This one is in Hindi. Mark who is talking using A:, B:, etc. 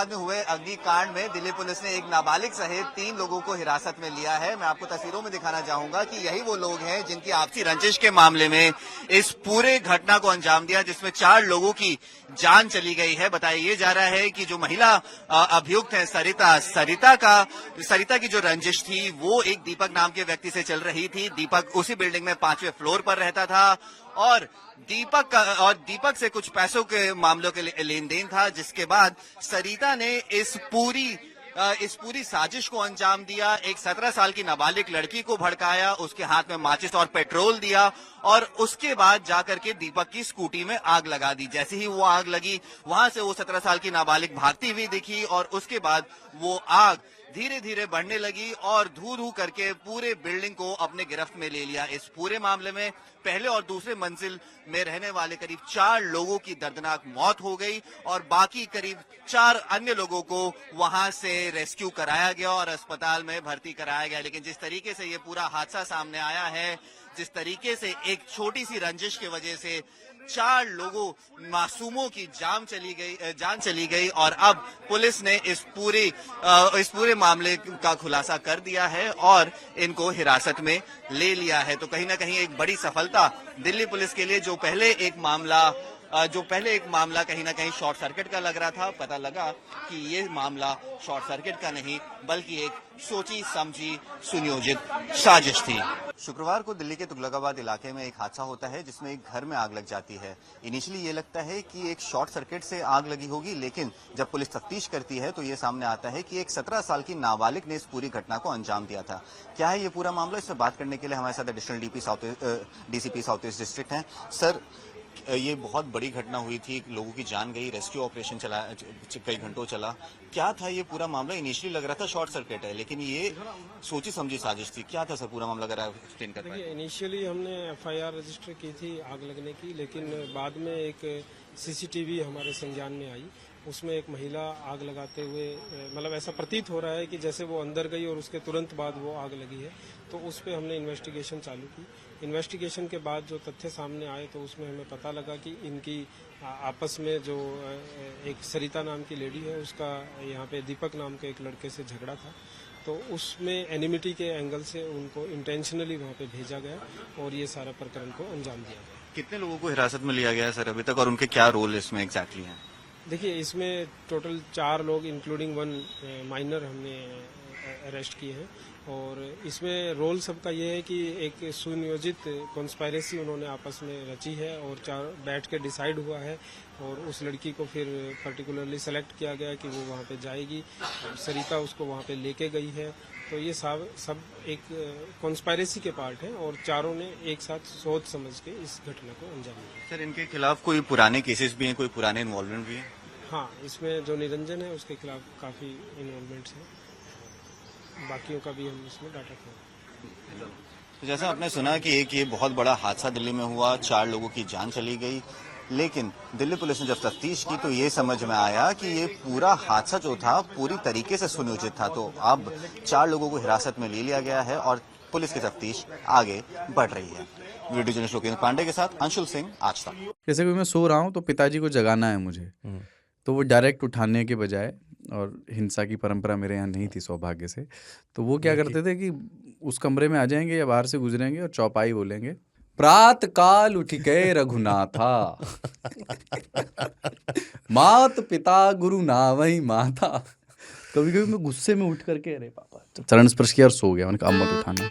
A: औरंगाबाद में हुए अग्निकांड में दिल्ली पुलिस ने एक नाबालिग सहित 3 लोगों को हिरासत में लिया है। मैं आपको तस्वीरों में दिखाना चाहूंगा कि यही वो लोग हैं जिनकी आपसी रंजिश के मामले में इस पूरे घटना को अंजाम दिया, जिसमें 4 लोगों की जान चली गई है। बताया ये जा रहा है कि जो महिला अभियुक्त है सरिता की जो रंजिश थी वो एक दीपक नाम के व्यक्ति से चल रही थी। दीपक उसी बिल्डिंग में 5वें फ्लोर पर रहता था और दीपक से कुछ पैसों के मामलों के लेन देन था, जिसके बाद सरिता ने इस पूरी साजिश को अंजाम दिया। एक 17 साल की नाबालिग लड़की को भड़काया, उसके हाथ में माचिस और पेट्रोल दिया और उसके बाद जाकर के दीपक की स्कूटी में आग लगा दी। जैसे ही वो आग लगी, वहां से वो 17 साल की नाबालिग भागती हुई दिखी और उसके बाद वो आग धीरे धीरे बढ़ने लगी और धू धू करके पूरे बिल्डिंग को अपने गिरफ्त में ले लिया। इस पूरे मामले में पहले और दूसरे मंजिल में रहने वाले करीब 4 लोगों की दर्दनाक मौत हो गई और बाकी करीब 4 अन्य लोगों को वहां से रेस्क्यू कराया गया और अस्पताल में भर्ती कराया गया। लेकिन जिस तरीके से ये पूरा हादसा सामने आया है, जिस तरीके से एक छोटी सी रंजिश की वजह से 4 लोगों मासूमों की जान चली गई और अब पुलिस ने इस पूरे मामले का खुलासा कर दिया है और इनको हिरासत में ले लिया है। तो कहीं ना कहीं एक बड़ी सफलता दिल्ली पुलिस के लिए, जो पहले एक मामला कहीं ना कहीं शॉर्ट सर्किट का लग रहा था, पता लगा कि ये मामला शॉर्ट सर्किट का नहीं बल्कि एक सोची समझी सुनियोजित साजिश थी। शुक्रवार को दिल्ली के तुगलकाबाद इलाके में एक हादसा होता है जिसमें एक घर में आग लग जाती है। इनिशियली ये लगता है कि एक शॉर्ट सर्किट से आग लगी होगी, लेकिन जब पुलिस तफ्तीश करती है तो ये सामने आता है कि एक 17 साल की नाबालिग ने इस पूरी घटना को अंजाम दिया था। क्या है ये पूरा मामला, इससे बात करने के लिए हमारे साथ additional DCP south east district हैं। सर, ये बहुत बड़ी घटना हुई थी, लोगों की जान गई, रेस्क्यू ऑपरेशन चला, कई घंटों चला। क्या था ये पूरा मामला? इनिशियली लग रहा था शॉर्ट सर्किट है, लेकिन ये सोची समझी साजिश थी। क्या था सर पूरा मामला, अगर आप एक्सप्लेन कर पाएं?
B: इनिशियली हमने एफआईआर रजिस्टर की थी आग लगने की, लेकिन बाद में एक सीसीटीवी हमारे संज्ञान में आई। उसमें एक महिला आग लगाते हुए, मतलब ऐसा प्रतीत हो रहा है कि जैसे वो अंदर गई और उसके तुरंत बाद वो आग लगी है। तो उस पर हमने इन्वेस्टिगेशन चालू की। इन्वेस्टिगेशन के बाद जो तथ्य सामने आए तो उसमें हमें पता लगा कि इनकी आपस में जो एक सरिता नाम की लेडी है, उसका यहाँ पे दीपक नाम के एक लड़के से झगड़ा था। तो उसमें एनिमिटी के एंगल से उनको इंटेंशनली वहाँ पे भेजा गया और ये सारा प्रकरण को अंजाम दिया गया।
A: कितने लोगों को हिरासत में लिया गया है सर अभी तक, और उनके क्या रोल इसमें एग्जैक्टली है?
B: देखिए, इसमें टोटल 4 लोग इंक्लूडिंग 1 माइनर हमने अरेस्ट किए हैं और इसमें रोल सबका ये है कि एक सुनियोजित कॉन्स्पायरेसी उन्होंने आपस में रची है और 4 बैठ के डिसाइड हुआ है और उस लड़की को फिर पर्टिकुलरली सेलेक्ट किया गया कि वो वहाँ पे जाएगी। सरिता उसको वहाँ पे लेके गई है। तो ये सब एक कॉन्स्पायरेसी के पार्ट है और चारों ने एक साथ सोच समझ के इस घटना को अंजाम दिया।
A: सर, इनके खिलाफ कोई पुराने केसेस भी हैं, कोई पुराने इन्वॉल्वमेंट भी है?
B: हाँ, इसमें जो निरंजन है उसके खिलाफ काफ़ी इन्वॉल्वमेंट्स हैं, बाकियों का भी हम इसमें डाटा खोल।
A: तो जैसा आपने सुना कि एक ये बहुत बड़ा हादसा दिल्ली में हुआ, 4 लोगों की जान चली गई, लेकिन दिल्ली पुलिस ने जब तफ्तीश की तो ये समझ में आया कि ये पूरा हादसा जो था पूरी तरीके से सुनियोजित था। तो अब 4 लोगों को हिरासत में ले लिया गया है और पुलिस की तफ्तीश आगे बढ़ रही है। वीडियो जर्नलिस्ट लोकेंद्र पांडे के साथ अंशुल सिंह, आज तक।
C: जैसे कि मैं सो रहा हूँ तो पिताजी को जगाना है मुझे, तो वो डायरेक्ट उठाने के बजाय, और हिंसा की परंपरा मेरे यहाँ नहीं थी सौभाग्य से, तो वो क्या करते थे कि उस कमरे में आ जाएंगे या बाहर से गुजरेंगे और चौपाई बोलेंगे, प्रात काल उठ के रघुनाथा मात पिता गुरु नावई माता। कभी कभी मैं गुस्से में उठ करके अरे पापा चरण स्पर्श किया और सो गया। मैंने कहा अब मत उठाना।